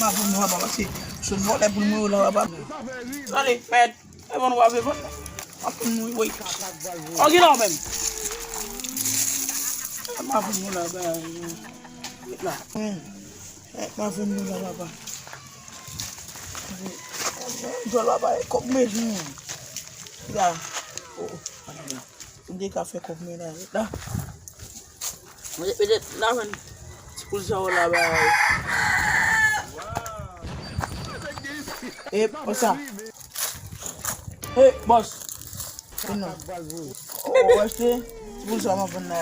ma fo no baba si so mo le bulu mo la baba allez fait e bon wa fe bon apun mo oui o gi no même ma fo mo la ba la ma fo mo la baba jo la ba ko me ya ndé café ko me la peut-être là pour ça là ba eh ça hey boss non oh acheter pour ça ma bonne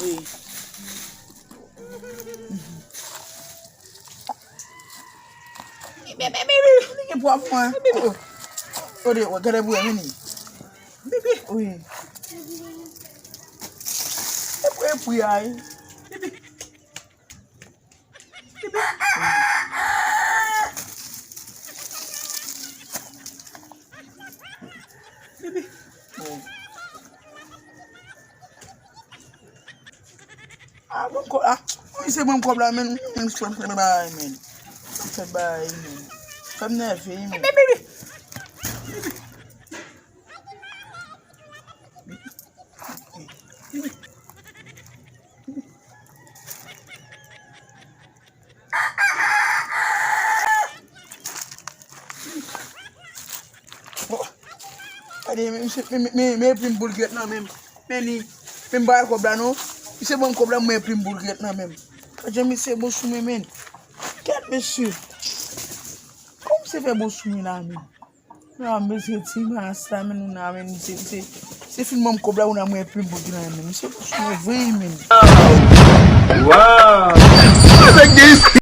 oui bébé ni pour moi oh de regarde vous ni bébé oui et puis aïe ah bon quoi c'est bon problème men c'est bon bye men c'est bye men comme neuf men allez mais prime boulguet non même mais ni même ba ko blano c'est bon problème mais prime boulguet non même j'aime c'est bon soumis men quel monsieur comme c'est fait bon soumis là men non monsieur tima ça men na men c'est film mon ko blano na mais prime boulguet non men c'est bon soumis 20 men wow